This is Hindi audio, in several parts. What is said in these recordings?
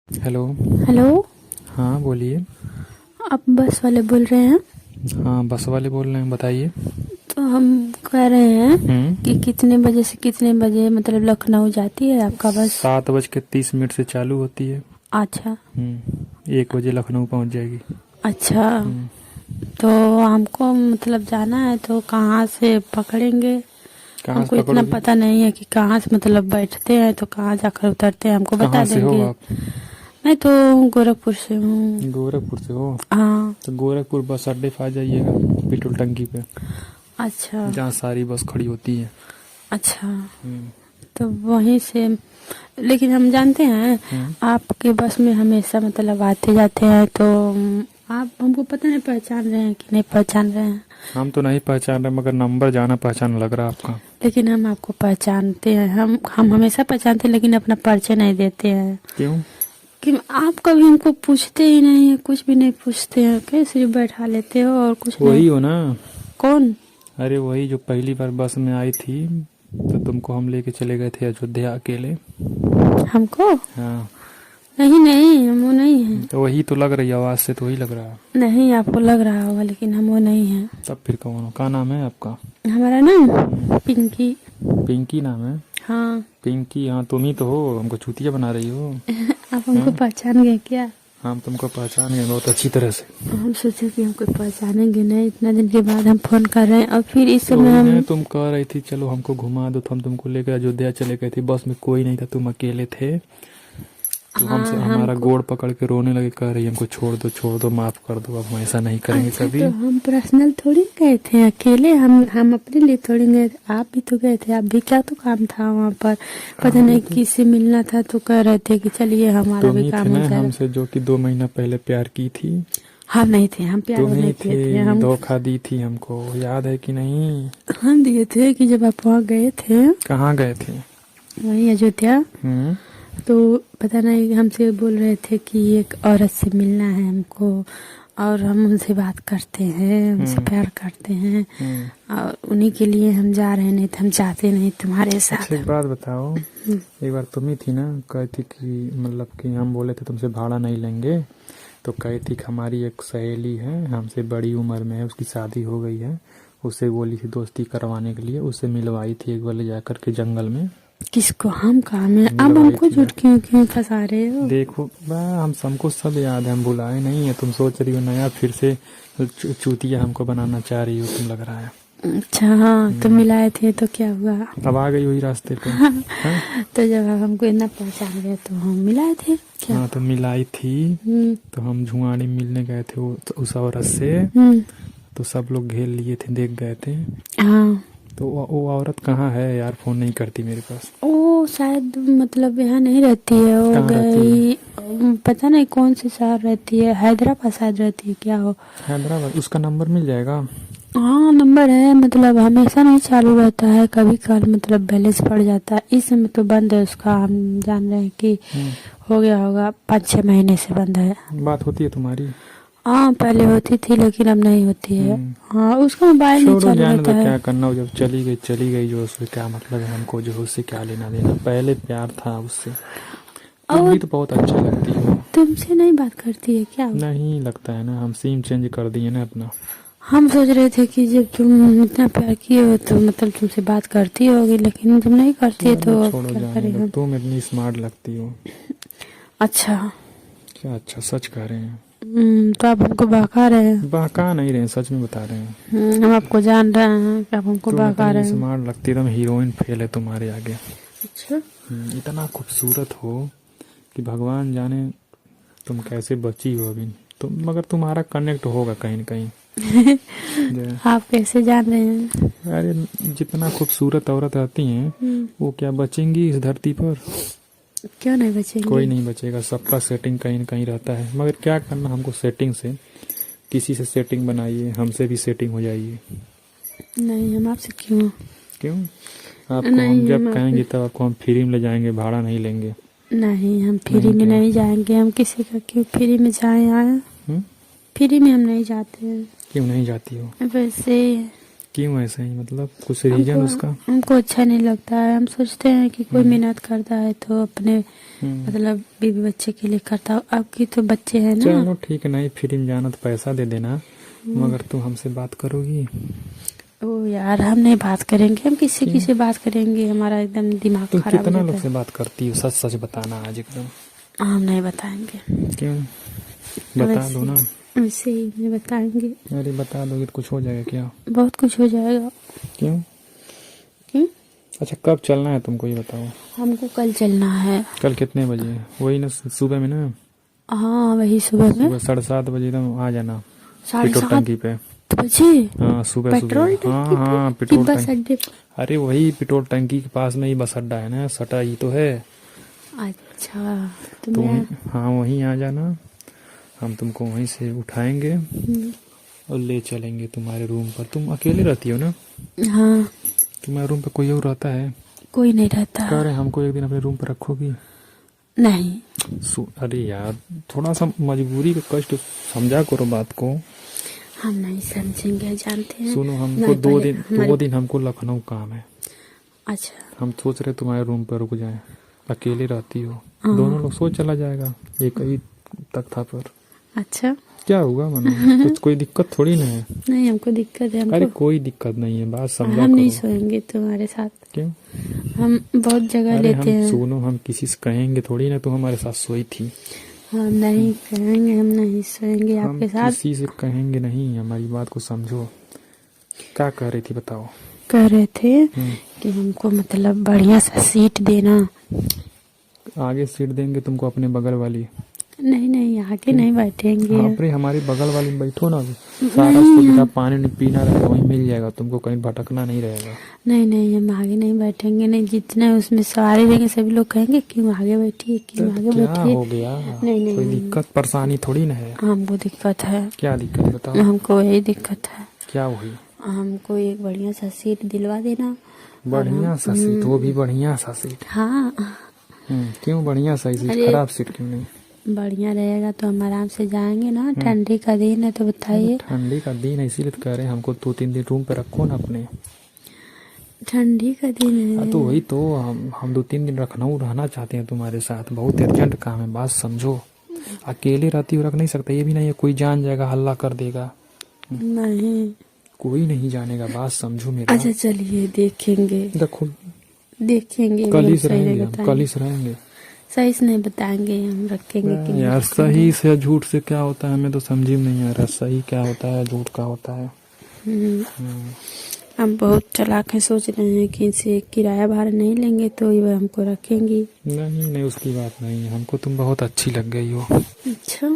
हेलो। हेलो। हाँ बोलिए। आप बस वाले बोल रहे हैं? हाँ बस वाले बोल रहे हैं, बताइए। तो हम कह रहे हैं कि हम्म। कितने बजे से कितने बजे मतलब लखनऊ जाती है आपका बस? 7:30 से चालू होती है। अच्छा। 1 बजे लखनऊ पहुंच जाएगी। अच्छा। हम्म। तो हमको मतलब जाना है तो कहाँ से पकड़ेंगे? कहाँ से हमको इतना पकड़ोगी? पता नहीं है कि कहाँ से मतलब बैठते हैं तो कहाँ जाकर उतरते हैं, हमको बता कहाँ से हो देंगे। आप? मैं तो गोरखपुर से हूँ। गोरखपुर से हो? हाँ। तो गोरखपुर बस अड्डे पे आ जाइएगा, पेट्रोल टंकी पे, अच्छा। जहाँ सारी बस खड़ी होती है। अच्छा। हम्म। तो वहीं से, लेकिन हम जानते हैं हम्म। आपके बस में हमेशा मतलब आते जाते हैं, तो आप हमको पता नहीं पहचान रहे हैं कि नहीं पहचान रहे हैं। हम तो नहीं पहचान रहे, मगर नंबर जाना पहचान लग रहा आपका। लेकिन हम आपको पहचानते हैं, हम हमेशा पहचानते हैं, लेकिन अपना परिचय नहीं देते हैं क्यों? कि आप कभी हमको पूछते ही नहीं है, कुछ भी नहीं पूछते हैं, कैसे बैठा लेते हो और कुछ नहीं। वही हो ना? कौन? अरे वही जो पहली बार बस में आई थी, तो तुमको हम लेके चले गए थे अयोध्या अकेले। हमको? हाँ। नहीं नहीं, हम वो नहीं है। तो वही तो लग रही है, आवाज से तो वही लग रहा है। नहीं, आपको लग रहा होगा लेकिन हम वो नहीं है। तब फिर कौन हो? क्या नाम है आपका? हमारा नाम पिंकी। पिंकी नाम है? हाँ। पिंकी? हाँ तुम ही तो हो, हमको चूतिया बना रही हो। आप हमको हाँ? पहचान गए क्या? हम तुमको पहचान गए बहुत अच्छी तरह से। हम सोचे कि हमको पहचानेंगे नहीं, इतना दिन के बाद हम फोन कर रहे हैं और फिर इस तो समय वही हम। ना, तुम कह रही थी चलो हमको घुमा दो, तो हम तुमको लेकर अयोध्या चले गए थे। बस में कोई नहीं था, तुम अकेले थे। तो हमसे हाँ हमारा हमको। गोड़ पकड़ के रोने लगे, कह रही हमको छोड़ दो माफ कर दो, अब हम ऐसा नहीं करेंगे अच्छा, कभी। तो हम पर्सनल थोड़ी गए थे अकेले, हम अपने लिए थोड़ी गए थे, आप भी तो गए थे। आप भी क्या तो काम था वहाँ पर? पता अरे नहीं तो किससे मिलना था तो कह रहे थे कि चलिए हमारा तुम भी ही थे काम हो ना जाएगा। हमसे, जो कि 2 महीना पहले प्यार की थी। हम नहीं थे, हम प्यार तुम वो ही नहीं थे, किए थे हम। धोखा दी थी हमको, याद है कि नहीं? हम दिए थे कि जब आप वहाँ गए थे, कहाँ गए थे? वहीं अयोध्या, हम्म। तो पता नहीं हमसे बोल रहे थे कि एक औरत से मिलना है हमको, और हम उनसे बात करते हैं, उनसे हम्म। प्यार करते हैं, हम्म। और उन्हीं के लिए हम जा रहे हैं, नहीं तो हम चाहते नहीं तुम्हारे अच्छा साथ। एक बात बताओ, एक बार तुम ही थी ना कही थी कि मतलब कि हम बोले थे तुमसे भाड़ा नहीं लेंगे, तो कही थी कि हमारी एक सहेली है हमसे बड़ी उम्र में है, उसकी शादी हो गई है, उससे बोली थी दोस्ती करवाने के लिए, उससे मिलवाई थी एक बार ले जाकर के जंगल में। किसको? हम काम है, अब मिलवाई हमको थी झूठ यार। क्यों क्यों फंसा रहे हो? देखो हम सबको सब याद है, हम भुलाए नहीं है। तुम सोच रही हो नया फिर से चूतिया हमको बनाना चाह रही हो, तुम लग रहा है। अच्छा हाँ, तो मिलाए थे तो क्या हुआ? अब आ गई वही रास्ते पे। हाँ। तो जब आप हमको इतना पहचान गए तो हम मिलाए थे क्या? हाँ तो मिलाई थी। हम्म। तो हम झुआड़ी मिलने गए थे तो उस औरत से, हम्म। तो सब लोग घेर लिए थे, देख गए थे। हाँ। तो वो औरत कहाँ है यार? फोन नहीं करती मेरे पास। वो शायद मतलब यहाँ नहीं रहती है, वो कहाँ रहती है? गई। पता नहीं कौन से शहर रहती है, हैदराबाद शायद रहती है, क्या हो। हैदराबाद? उसका नंबर मिल जाएगा? हाँ नंबर है, मतलब हमेशा नहीं चालू रहता है, कभी कभार मतलब बैलेंस पड़ जाता है। इस समय तो बंद है उसका, हम जान रहे हैं कि हो गया होगा, 5-6 महीने से बंद है। बात होती है तुम्हारी? हाँ पहले होती थी लेकिन अब नहीं होती है। हाँ उसका मोबाइल नहीं छोड़ो चालू जाने रहता दो, है। क्या करना हो, जब चली गई जो, उससे क्या मतलब है हमको, जो उससे क्या लेना देना, पहले प्यार था उससे। तुम भी और तो बहुत अच्छी लगती हो। तुमसे नहीं बात करती है क्या? नहीं लगता है ना, हम सिम चेंज कर दिए ना अपना। हम सोच रहे थे कि जब तुम इतना प्यार किए हो तो मतलब तुमसे बात करती होगी, लेकिन तुम नहीं करती है चलो तो अब छोड़ो क्या जाने करें दो, हम। तुम इतनी स्मार्ट लगती हो। अच्छा। क्या अच्छा? सच कह रहे हैं? तो आप हमको बहका रहे हैं? बहका नहीं रहे हैं, सच में बता रहे हैं। हम आपको जान रहे हैं कि आप हमको तुम बहका इतनी रहे हैं। स्मार्ट लगती है, तुम हीरोइन फेल है तुम्हारे आगे। अच्छा। इतना खूबसूरत हो कि भगवान जाने तुम कैसे बची हो अभी। तुम मगर तुम्हारा कनेक्ट होगा कहीं न कहीं। आप कैसे जान रहे हैं? अरे जितना खूबसूरत औरत रहती हैं, हम्म, वो क्या बचेंगी इस धरती पर? क्यों नहीं बचेंगे? कोई नहीं बचेगा, सबका सेटिंग कहीं न कहीं रहता है। मगर क्या करना हमको सेटिंग से, किसी से सेटिंग बनाइए, हमसे भी सेटिंग हो जाइए। नहीं, हम आपसे क्यों? क्यों? आपको हम नहीं जब हम आप कहेंगे तब आपको हम फ्री में ले जाएंगे, भाड़ा नहीं लेंगे। नहीं, हम फ्री नहीं में क्या? नहीं जाएंगे, हम किसी का क्यों फ्री में जाए आए? हम्म? फ्री में हम नहीं जाते हैं। क्यों नहीं जाती हो? वैसे क्यों ऐसे ही, मतलब कुछ रीजन उसका? हमको अच्छा नहीं लगता है। हम सोचते हैं कि कोई मेहनत करता है तो अपने मतलब बीवी बच्चे के लिए करता हो। अब की तो बच्चे हैं ना। चलो ठीक है, नहीं फिल्म जाना तो पैसा दे देना, मगर तुम हमसे बात करोगी? ओ यार, हम नहीं बात करेंगे। हम किसी किसी बात करेंगे, हमारा एकदम दिमाग तुम खराब हो कितना जाता लोग है। से बात करती हो? सच सच बताना आज एकदम। हम नहीं बताएंगे। क्यों? बता दो ना। वैसे ही नहीं बताएंगे। अरे बता दोगे तो कुछ हो जाएगा क्या? बहुत कुछ हो जाएगा। क्यों? अच्छा कब चलना है तुमको ये बताओ? हमको कल चलना है। कल कितने बजे? वही ना सुबह में ना? हाँ वही सुबह में। सुबह 7:30 बजे एकदम आ जाना साढ़े पेट्रोल सात टंकी पे। बजे हाँ सुबह पेट्रोल सुबह। हाँ टंकी हाँ पे कि पेट्रोल बस टंकी। अड्डे पे? अरे वही पेट्रोल टंकी के पास में ही बस अड्डा है ना, सटा ही तो है। अच्छा तो तो मैं हाँ वहीं आ जाना, हम तुमको वहीं से उठाएंगे और ले चलेंगे तुम्हारे रूम पर। तुम अकेले रहती हो ना? हाँ तुम्हारे रूम पे कोई और रहता है? कोई नहीं रहता। कह रहे हमको एक दिन अपने रूम पर रखोगी? नहीं। अरे यार थोड़ा सा मजबूरी का कष्ट समझा करो बात को। हम नहीं समझेंगे, जानते हैं। सुनो हमको नहीं, दो पहले दिन हमको लखनऊ काम है। अच्छा हम सोच रहे तुम्हारे रूम पर रुक जाएं। अकेले रहती हो, दोनों लोग सो चला जाएगा एक ही तख्ता पर। अच्छा क्या होगा मनो? कुछ कोई दिक्कत थोड़ी ना है। नहीं, हमको दिक्कत है। अरे हमको कोई दिक्कत नहीं है, बात समझा हम नहीं करो। सोएंगे तुम्हारे साथ। क्यों? हम बहुत जगह अरे लेते हम हैं। सुनो, हम किसी से कहेंगे थोड़ी ना, तो हमारे साथ सोई थी। हम नहीं कहेंगे, हम नहीं सोएंगे हम आपके साथ। किसी से कहेंगे नहीं, हमारी बात को समझो। क्या कह रही थी बताओ? कह रहे थे कि हमको मतलब बढ़िया सा सीट देना। आगे सीट देंगे तुमको, अपने बगल वाली। नहीं नहीं, आगे नहीं बैठेंगे। अपने हमारी बगल वाली में बैठो ना, सारा सुविधा पानी पीना रहेगा वहीं मिल जाएगा तुमको, कहीं भटकना नहीं रहेगा। नहीं नहीं, हम आगे नहीं बैठेंगे। नहीं, जितने उसमें सवारी रहेंगे सभी लोग कहेंगे क्यों आगे बैठिए, क्यों आगे क्या बैठिए। हो गया? नहीं नहीं कोई नहीं। दिक्कत परेशानी थोड़ी ना है। हमको दिक्कत है। क्या दिक्कत है बताओ? हमको यही दिक्कत है। क्या हुई? हमको एक बढ़िया सा सीट दिलवा देना। बढ़िया सा सीट? वो भी बढ़िया सा सीट? हाँ क्यों बढ़िया सा सीट? खराब सीट क्यों नहीं? बढ़िया रहेगा तो हम आराम से जाएंगे ना। ठंडी का दिन है तो बताइए। ठंडी का दिन है इसीलिए तो कह रहे हैं हमको 2-3 दिन रूम पे रखो ना अपने। ठंडी का दिन है। तो वही तो हम 2-3 दिन लखनऊ रहना चाहते हैं तुम्हारे साथ, बहुत अर्जेंट काम है, बात समझो। अकेले रहती हो, रख नहीं सकता। ये भी नहीं है कोई जान जाएगा हल्ला कर देगा। नहीं, कोई नहीं जानेगा, बात समझो मेरा। अच्छा चलिए देखेंगे। देखो देखेंगे। कल ही एकदम से सही रहेंगे, नहीं हम बताएंगे। कल ही से रहेंगे। सही से नहीं बताएंगे, हम रखेंगे कि नहीं यार रखेंगे। सही से झूठ से क्या होता है हमें तो समझ में नहीं आ रहा। सही क्या होता है, झूठ क्या होता है। हम बहुत चालाक हैं, सोच रहे हैं कि इनसे किराया भाड़ा नहीं लेंगे तो ये हमको रखेंगी। नहीं नहीं उसकी बात नहीं है, हमको तुम बहुत अच्छी लग गई हो। अच्छा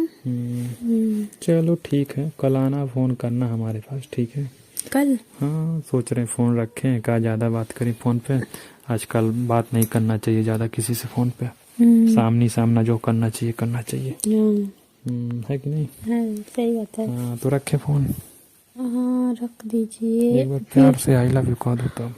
चलो ठीक है, कल आना, फोन करना हमारे पास, ठीक है? कल? हाँ सोच रहे हैं फोन रखें, क्या ज़्यादा बात करें फ़ोन पे। आजकल बात नहीं करना चाहिए ज़्यादा किसी से फ़ोन पे। सामने सामना जो करना चाहिए करना चाहिए। है कि नहीं? है, सही बात है। हाँ तो रखे फ़ोन। हाँ रख दीजिए। एक बार प्यार से आई लव यू कह दो तब।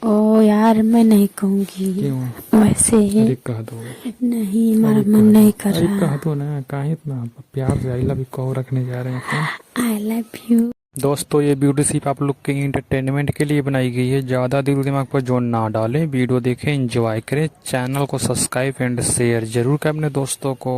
ओ यार मैं नहीं कहूँगी। क्यों? वैसे अरे कह दो। नहीं, हमारा मन नहीं कर अरे रहा। कह दो ना, काहे इतना प्यार से आई लव यू कहो, रखने जा रहे हैं फोन। I love you. दोस्तों ये वीडियो सिर्फ आप लोग के इंटरटेनमेंट के लिए बनाई गई है, ज़्यादा दिल दिमाग पर जोर ना डालें। वीडियो देखें, एंजॉय करें, चैनल को सब्सक्राइब एंड शेयर जरूर करें अपने दोस्तों को।